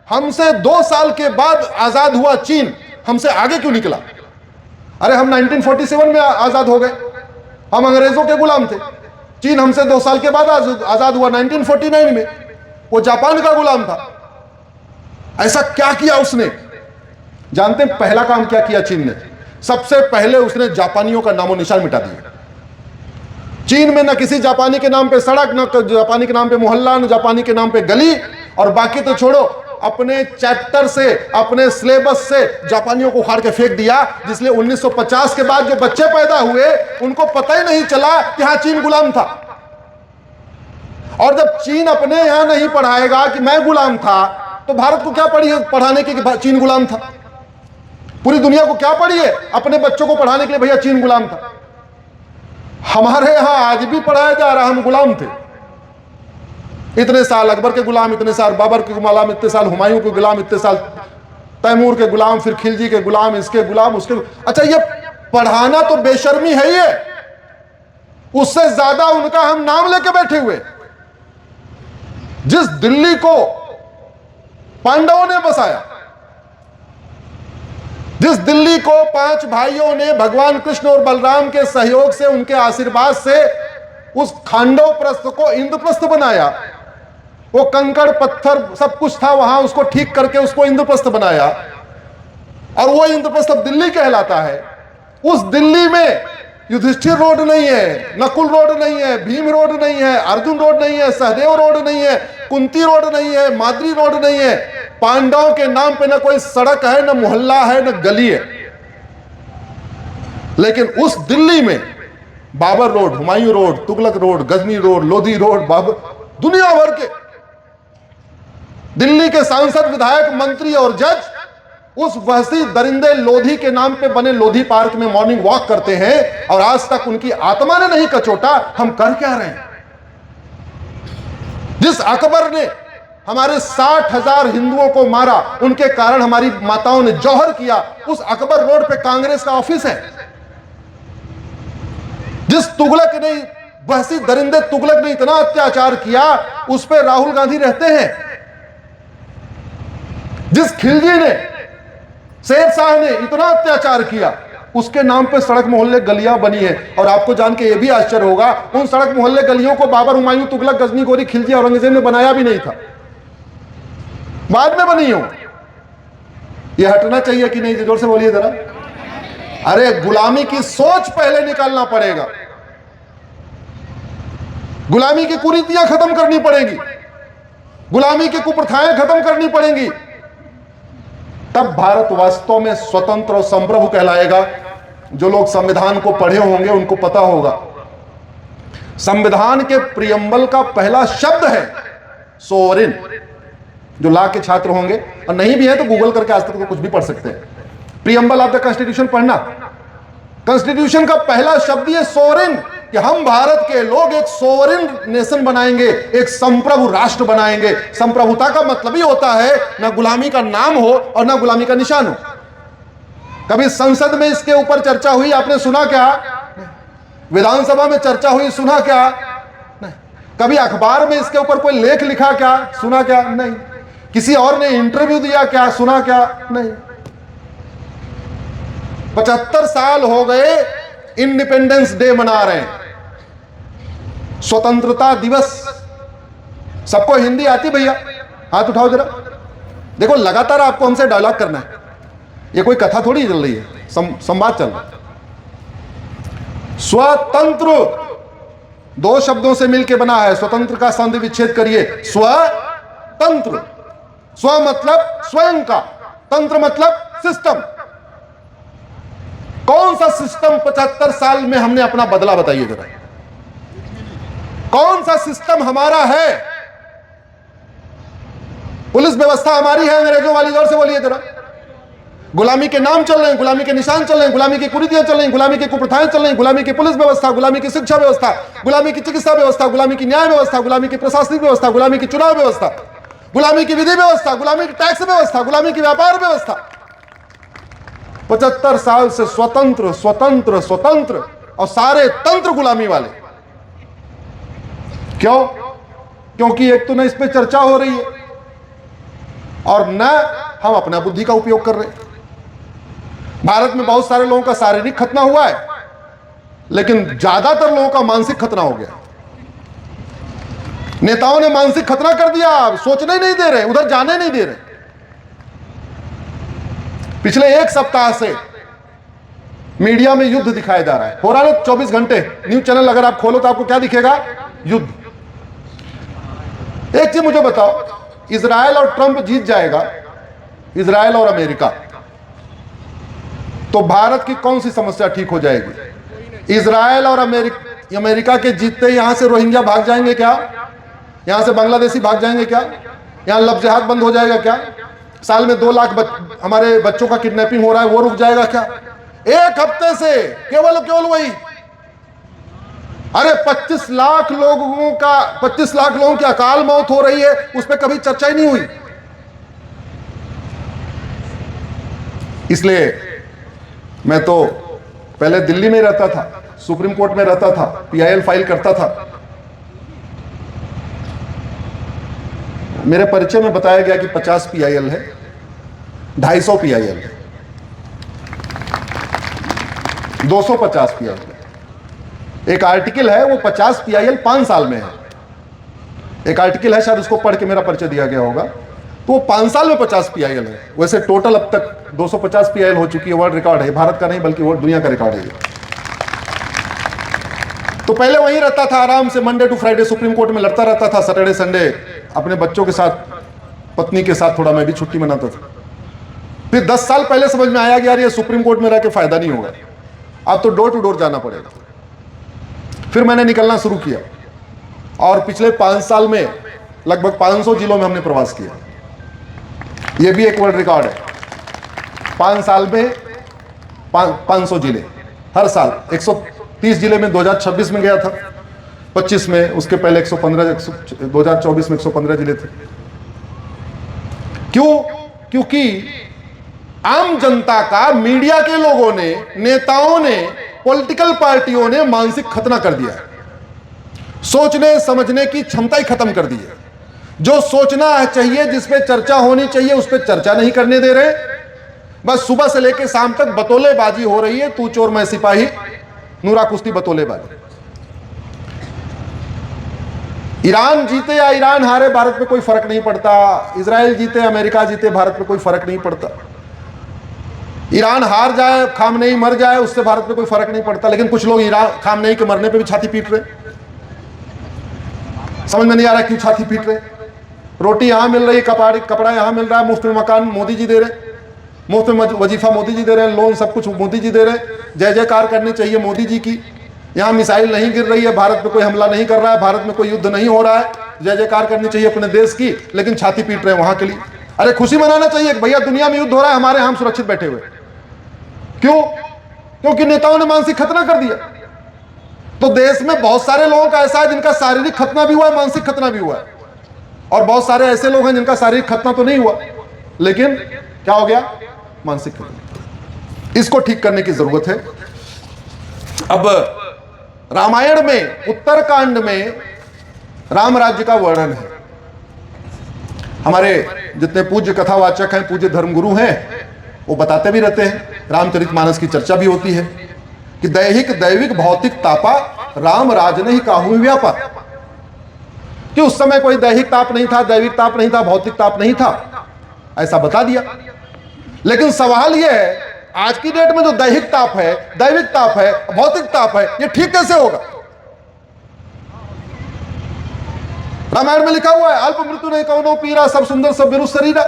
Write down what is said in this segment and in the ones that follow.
हमसे 2 साल के बाद आजाद हुआ चीन, हमसे आगे क्यों निकला? अरे हम 1947 में आजाद हो गए, हम अंग्रेजों के गुलाम थे। चीन हमसे 2 साल के बाद आजाद हुआ 1949 में, वो जापान का गुलाम था। ऐसा क्या किया उसने? जानते हैं पहला काम क्या किया चीन ने? सबसे पहले उसने जापानियों का नामो निशान मिटा दिया। चीन में न किसी जापानी के नाम पे सड़क, न जापानी के नाम पे मोहल्ला, न जापानी के नाम पे गली, और बाकी तो छोड़ो, अपने चैप्टर से, अपने सिलेबस से जापानियों को उखाड़ के फेंक दिया। जिसलिए 1950 के बाद जो बच्चे पैदा हुए उनको पता ही नहीं चला कि हाँ चीन गुलाम था। और जब चीन अपने यहां नहीं पढ़ाएगा कि मैं गुलाम था, तो भारत को क्या पढ़ाने की कि चीन गुलाम था? पूरी दुनिया को क्या पढ़िए अपने बच्चों को पढ़ाने के लिए भैया चीन गुलाम था? हमारे यहां आज भी पढ़ाया जा रहा हम गुलाम थे। इतने साल अकबर के गुलाम, इतने साल बाबर के गुलाम, इतने साल हुमायूं के गुलाम, इतने साल तैमूर के गुलाम, फिर खिलजी के गुलाम, इसके गुलाम, उसके। अच्छा, ये पढ़ाना तो बेशर्मी है। ये उससे ज्यादा उनका हम नाम लेके बैठे हुए। जिस दिल्ली को पांडवों ने बसाया, जिस दिल्ली को 5 भाइयों ने भगवान कृष्ण और बलराम के सहयोग से, उनके आशीर्वाद से उस खांडव प्रस्थ को इंद्रप्रस्थ बनाया, वो कंकड़ पत्थर सब कुछ था वहां, उसको ठीक करके उसको इंद्रप्रस्थ बनाया, और वो इंद्रप्रस्थ अब दिल्ली कहलाता है। उस दिल्ली में युधिष्ठिर रोड नहीं है, नकुल रोड नहीं है, भीम रोड नहीं है, अर्जुन रोड नहीं है, सहदेव रोड नहीं है, कुंती रोड नहीं है, माद्री रोड नहीं है। पांडवों के नाम पे न कोई सड़क है, न मोहल्ला है, न गली है। लेकिन उस दिल्ली में Babar road, Humayun road, Tughlaq road, Ghazni road, Lodhi road, दुनिया भर के दिल्ली के सांसद, विधायक, मंत्री और जज उस वहशी दरिंदे लोधी के नाम पे बने लोधी पार्क में मॉर्निंग वॉक करते हैं, और आज तक उनकी आत्मा ने नहीं कचोटा हम कर क्या रहे हैं। जिस अकबर ने हमारे 60,000 हिंदुओं को मारा, उनके कारण हमारी माताओं ने जौहर किया, उस अकबर रोड पे कांग्रेस का ऑफिस है। जिस तुगलक ने, वहशी दरिंदे तुगलक ने इतना अत्याचार किया, उस पे राहुल गांधी रहते हैं। जिस खिलजी ने, शेर शाह ने इतना अत्याचार किया, उसके नाम पे सड़क मोहल्ले गलियां बनी है। और आपको जान के यह भी आश्चर्य होगा, उन सड़क मोहल्ले गलियों को बाबर, हुमायूं, तुगलक, गजनी, गोरी, खिलजी, औरंगजेब ने बनाया भी नहीं था, बाद में बनी हो। यह हटना चाहिए कि नहीं? जोर से बोलिए जरा। अरे गुलामी की सोच पहले निकालना पड़ेगा, गुलामी की कुरीतियां खत्म करनी पड़ेगी, गुलामी की कुप्रथाएं खत्म करनी पड़ेंगी, तब भारत वास्तव में स्वतंत्र और संप्रभु कहलाएगा। जो लोग संविधान को पढ़े होंगे उनको पता होगा, संविधान के प्रियम्बल का पहला शब्द है सोवरिन। जो लॉ के छात्र होंगे और नहीं भी है तो गूगल करके आज तक तो कुछ भी पढ़ सकते हैं, प्रियम्बल ऑफ द कॉन्स्टिट्यूशन पढ़ना। कॉन्स्टिट्यूशन का पहला शब्द ये सोवरिन, कि हम भारत के लोग एक सोवरिन नेशन बनाएंगे, एक संप्रभु राष्ट्र बनाएंगे। संप्रभुता का मतलब ही होता है ना गुलामी का नाम हो और ना गुलामी का निशान हो। कभी संसद में इसके ऊपर चर्चा हुई, आपने सुना क्या? विधानसभा में चर्चा हुई, सुना क्या? नहीं। कभी अखबार में इसके ऊपर कोई लेख लिखा क्या? सुना क्या? नहीं। किसी और ने इंटरव्यू दिया क्या? सुना क्या? नहीं। 75 साल हो गए इंडिपेंडेंस डे मना रहे हैं, स्वतंत्रता दिवस। सबको हिंदी आती भैया? हाथ उठाओ जरा। देखो लगातार आपको हमसे डायलॉग करना है, ये कोई कथा थोड़ी चल रही है, संवाद चल रहा है। स्वतंत्र 2 शब्दों से मिलकर बना है, स्वतंत्र का संधि विच्छेद करिए, स्वतंत्र। स्व मतलब स्वयं का, तंत्र मतलब सिस्टम। कौन सा सिस्टम 75 साल में हमने अपना बदला, बताइए जरा। कौन सा सिस्टम हमारा है? पुलिस व्यवस्था हमारी है अंग्रेजों वाली? जोर से बोलिए जरा। गुलामी के नाम चल रहे हैं, गुलामी के निशान चल रहे हैं, गुलामी की कुरीतियां चल रही हैं, गुलामी की कुप्रथाएं चल रही हैं, गुलामी की पुलिस व्यवस्था, गुलामी की शिक्षा व्यवस्था, गुलामी की चिकित्सा व्यवस्था, गुलामी की न्याय व्यवस्था, गुलामी की प्रशासनिक व्यवस्था, गुलामी की चुनाव व्यवस्था, गुलामी की विधि व्यवस्था, गुलामी की टैक्स व्यवस्था, गुलामी की व्यापार व्यवस्था। 75 साल से स्वतंत्र स्वतंत्र स्वतंत्र, और सारे तंत्र गुलामी वाले। क्यों? क्योंकि एक तो ना इस पे चर्चा हो रही है, और न हम अपना बुद्धि का उपयोग कर रहे हैं। भारत में बहुत सारे लोगों का शारीरिक खतना हुआ है, लेकिन ज्यादातर लोगों का मानसिक खतना हो गया। नेताओं ने मानसिक खतना कर दिया, सोचने नहीं दे रहे, उधर जाने नहीं दे रहे। पिछले एक सप्ताह से मीडिया में युद्ध दिखाया जा रहा है, हो रहा है 24 घंटे। न्यूज चैनल अगर आप खोलो तो आपको क्या दिखेगा? युद्ध। एक चीज मुझे बताओ, इजराइल और ट्रंप जीत जाएगा, इजराइल और अमेरिका, तो भारत की कौन सी समस्या ठीक हो जाएगी? इजराइल और अमेरिका के जीतते यहां से रोहिंग्या भाग जाएंगे क्या? यहां से बांग्लादेशी भाग जाएंगे क्या? यहां लव जिहाद बंद हो जाएगा क्या? साल में 2 लाख हमारे बच्चों का किडनैपिंग हो रहा है, वो रुक जाएगा क्या? एक हफ्ते से केवल वही, अरे 25 लाख लोगों की अकाल मौत हो रही है, उस पर कभी चर्चा ही नहीं हुई। इसलिए मैं तो पहले दिल्ली में रहता था, सुप्रीम कोर्ट में रहता था, पीआईएल फाइल करता था। मेरे परिचय में बताया गया कि 50 पीआईएल है, 250 पीआईएल है, 250 पीआईएल। एक आर्टिकल है, वो 50 पीआईएल 5 साल में है। एक आर्टिकल है, शायद उसको पढ़ के मेरा परिचय दिया गया होगा, तो वो 5 साल में 50 पीआईएल है। वैसे टोटल अब तक 250 पीआईएल हो चुकी है, वर्ल्ड रिकॉर्ड है, भारत का नहीं बल्कि वो दुनिया का रिकॉर्ड है। तो पहले वहीं रहता था आराम से, Monday to Friday Supreme Court में लड़ता रहता था, सैटरडे संडे अपने बच्चों के साथ, पत्नी के साथ थोड़ा मैं भी छुट्टी मनाता था। फिर 10 साल पहले समझ में आया कि यार ये सुप्रीम कोर्ट में रह के फायदा नहीं होगा, अब तो डोर टू डोर जाना पड़ेगा। फिर मैंने निकलना शुरू किया और पिछले 5 साल में लगभग 500 जिलों में हमने प्रवास किया। ये भी एक वर्ल्ड रिकॉर्ड है, 5 साल में 500 जिले, हर साल 130 जिले में 2026 में गया था, 25 में, उसके पहले 115, 2024 में 115 जिले थे। क्यों? क्योंकि आम जनता का मीडिया के लोगों ने, नेताओं ने, पॉलिटिकल पार्टियों ने मानसिक खतना कर दिया है। सोचने समझने की क्षमता ही खत्म कर दी है। जो सोचना चाहिए, जिस पे चर्चा होनी चाहिए, उस पे चर्चा नहीं करने दे रहे। बस सुबह से लेकर शाम तक बतौलेबाजी हो रही है, तू चोर मैं सिपाही, नूरा कुश्ती बतौलेबाजी। ईरान जीते या ईरान हारे, भारत पे कोई फर्क नहीं पड़ता। इजराइल जीते, अमेरिका जीते, भारत पे कोई फर्क नहीं पड़ता। ईरान हार जाए, खामनेई मर जाए, उससे भारत पे कोई फर्क नहीं पड़ता। लेकिन कुछ लोग ईरान खामनेई के मरने पे भी छाती पीट रहे। समझ में नहीं आ रहा क्यों छाती पीट रहे। रोटी यहां मिल रही है, कपड़ा यहां मिल रहा है, मुफ्त में मकान मोदी जी दे रहे, मुफ्त में वजीफा मोदी जी दे रहे हैं, लोन सब कुछ मोदी जी दे रहे। जय जयकार करनी चाहिए मोदी जी की। यहाँ मिसाइल नहीं गिर रही है, भारत पे कोई हमला नहीं कर रहा है, भारत में कोई युद्ध नहीं हो रहा है, जय जयकार करनी चाहिए अपने देश की, लेकिन छाती पीट रहे हैं वहां के लिए। अरे खुशी मनाना चाहिए भैया, दुनिया में युद्ध हो रहा है, हमारे हम सुरक्षित बैठे हुए। क्यों? क्योंकि नेताओं ने मानसिक खतना कर दिया। तो देश में बहुत सारे लोगों का ऐसा है जिनका शारीरिक खतना भी हुआ है, मानसिक खतना भी हुआ है, और बहुत सारे ऐसे लोग हैं जिनका शारीरिक खतना तो नहीं हुआ, लेकिन क्या हो गया? मानसिक खतना। इसको ठीक करने की जरूरत है। अब रामायण में, उत्तरकांड में राम राज्य का वर्णन है। हमारे जितने पूज्य कथावाचक हैं, पूज्य धर्मगुरु हैं, वो बताते भी रहते हैं। रामचरितमानस की चर्चा भी होती है कि दैहिक दैविक भौतिक तापा राम राज नहीं काहू व्यापा, कि उस समय कोई दैहिक ताप नहीं था, दैविक ताप नहीं था, भौतिक ताप नहीं था, ऐसा बता दिया। लेकिन सवाल यह है, आज की डेट में जो दैहिक ताप है, दैविक ताप है, भौतिक ताप है, यह ठीक कैसे होगा? रामायण में लिखा हुआ है, अल्प मृत्यु नहीं कौनो पीरा, सब सुंदर सब बिरु शरीरा।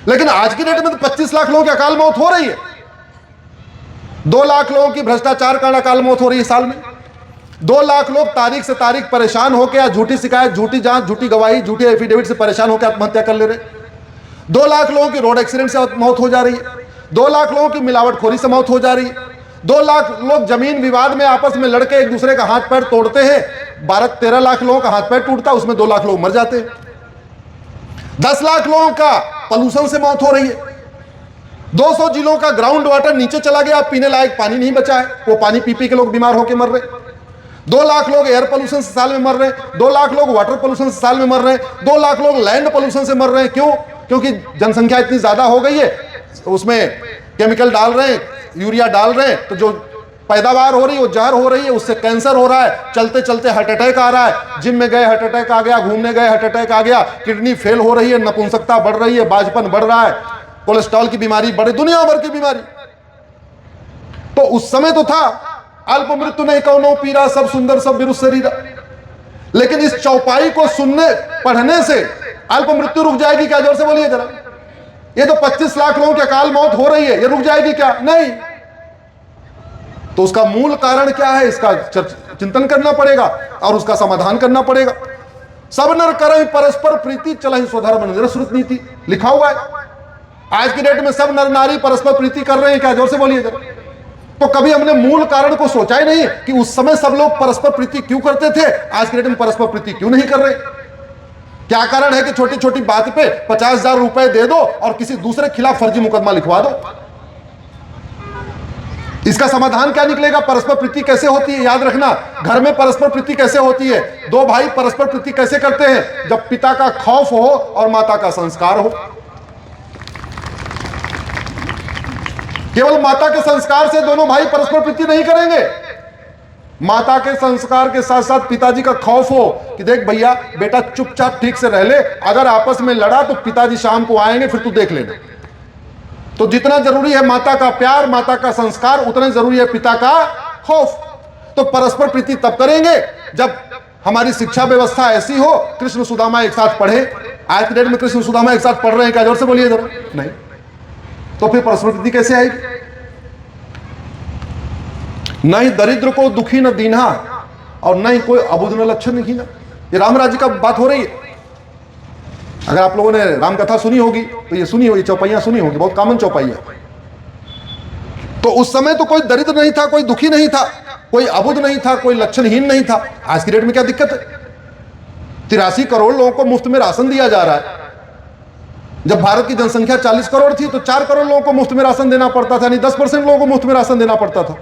लेकिन आज की डेट में तो 25 लाख लोगों की अकाल मौत हो रही है, 2 लाख लोगों की भ्रष्टाचार कारण अकाल मौत हो रही है साल में। 2 लाख लोग तारीख से तारीख परेशान होकर, या झूठी शिकायत, झूठी जांच, झूठी गवाही, झूठी एफिडेविट से परेशान होकर आत्महत्या कर ले रहे। 2 लाख लोगों की रोड एक्सीडेंट से मौत हो जा रही है, 2 लाख लोगों की मिलावटखोरी से मौत हो जा रही है, 2 लाख लोग जमीन विवाद में आपस में लड़के एक दूसरे का हाथ पैर तोड़ते हैं, 12-13 लाख लोगों का हाथ पैर टूटता है, उसमें 2 लाख लोग मर जाते हैं। 10 लाख लोगों का पॉल्यूशन से मौत हो रही है। 200 जिलों का ग्राउंड वाटर नीचे चला गया, पीने लायक पानी नहीं बचा है, वो पानी पी पी के लोग बीमार होकर मर रहे। 2 लाख लोग एयर पोल्यूशन से साल में मर रहे हैं, 2 लाख लोग वाटर पोल्यूशन से साल में मर रहे हैं, 2 लाख लोग लैंड पोल्यूशन से मर रहे हैं। क्यों? क्योंकि जनसंख्या इतनी ज्यादा हो गई है, उसमें केमिकल डाल रहे हैं, यूरिया डाल रहे हैं, तो जो पैदावार हो रही है वो जहर हो रही है, उससे कैंसर हो रहा है, चलते चलते हार्ट अटैक आ रहा है, जिम में गए हार्ट अटैक आ गया, घूमने गए हार्ट अटैक आ गया, किडनी फेल हो रही है, नपुंसकता बढ़ रही है, बाजपन बढ़ रहा है, कोलेस्ट्रॉल की बीमारी बढ़े, दुनिया भर की बीमारी। तो उस समय तो था अल्प मृत्यु नहीं कौनो पीरा, सब सुंदर सब बिरु शरीरा। लेकिन इस चौपाई को सुनने पढ़ने से अल्प मृत्यु रुक जाएगी क्या? जोर से बोलिए जरा। ये तो 25 लाख लोगों की अकाल मौत हो रही है, ये रुक जाएगी क्या? नहीं। तो उसका मूल कारण क्या है, इसका चिंतन करना पड़ेगा और उसका समाधान करना पड़ेगा। सब नर करें परस्पर प्रीति, चलहि स्वधर्म निरश्रुत नीति, लिखा हुआ है। आज की डेट में सब नर नारी परस्पर प्रीति कर रहे हैं क्या? जोर से बोलिए जरा। तो कभी हमने मूल कारण को सोचा ही नहीं कि उस समय सब लोग परस्पर प्रीति क्यों करते थे, आज की डेट में परस्पर प्रीति क्यों नहीं कर रहे? क्या कारण है कि छोटी छोटी बात पे 50,000 रुपए दे दो और किसी दूसरे के खिलाफ फर्जी मुकदमा लिखवा दो? इसका समाधान क्या निकलेगा? परस्पर प्रीति कैसे होती है? याद रखना, घर में परस्पर प्रीति कैसे होती है? दो भाई परस्पर प्रीति कैसे करते हैं? जब पिता का खौफ हो और माता का संस्कार हो। केवल माता के संस्कार से दोनों भाई परस्पर प्रीति नहीं करेंगे। माता के संस्कार के साथ साथ पिताजी का खौफ हो कि देख भैया बेटा चुपचाप ठीक से रह ले, अगर आपस में लड़ा तो पिताजी शाम को आएंगे, फिर तू देख लेना। तो जितना जरूरी है माता का प्यार, माता का संस्कार, उतना जरूरी है पिता का खौफ। तो परस्पर प्रीति तब करेंगे जब हमारी शिक्षा व्यवस्था ऐसी हो, कृष्ण सुदामा एक साथ पढ़े। आज की डेट में कृष्ण सुदामा एक साथ पढ़ रहे हैं क्या? जोर से बोलिए जरा। नहीं। तो फिर परस्पर प्रीति कैसे आएगी? न ही दरिद्र को दुखी न दीना और न ही कोई अबुध न लक्षण हीना। ये राम राज्य का बात हो रही है। अगर आप लोगों ने राम कथा सुनी होगी तो ये सुनी होगी, चौपाइयां सुनी होगी, बहुत कॉमन चौपाइयां। तो उस समय तो कोई दरिद्र नहीं था, कोई दुखी नहीं था, कोई अबुध नहीं था, कोई लक्षणहीन नहीं था। आज की डेट में क्या दिक्कत है? 83 करोड़ लोगों को मुफ्त में राशन दिया जा रहा है। जब भारत की जनसंख्या 40 करोड़ थी तो 4 करोड़ लोगों को मुफ्त में राशन देना पड़ता था, यानी 10% लोगों को मुफ्त में राशन देना पड़ता था।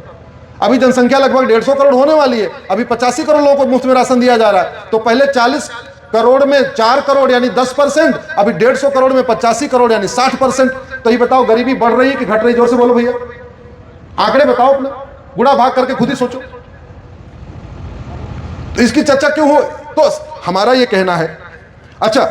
अभी जनसंख्या लगभग 150 करोड़ होने वाली है, अभी 85 करोड़ लोगों को मुफ्त में राशन दिया जा रहा है। तो पहले 40 करोड़ में 4 करोड़ यानी 10%, अभी 150 करोड़ में 85 करोड़ यानी 60%। तो ये बताओ गरीबी बढ़ रही है कि घट रही? जोर से बोलो भैया, आंकड़े बताओ अपने, गुणा भाग करके खुद ही सोचो। तो इसकी चर्चा क्यों हो? तो हमारा ये कहना है। अच्छा,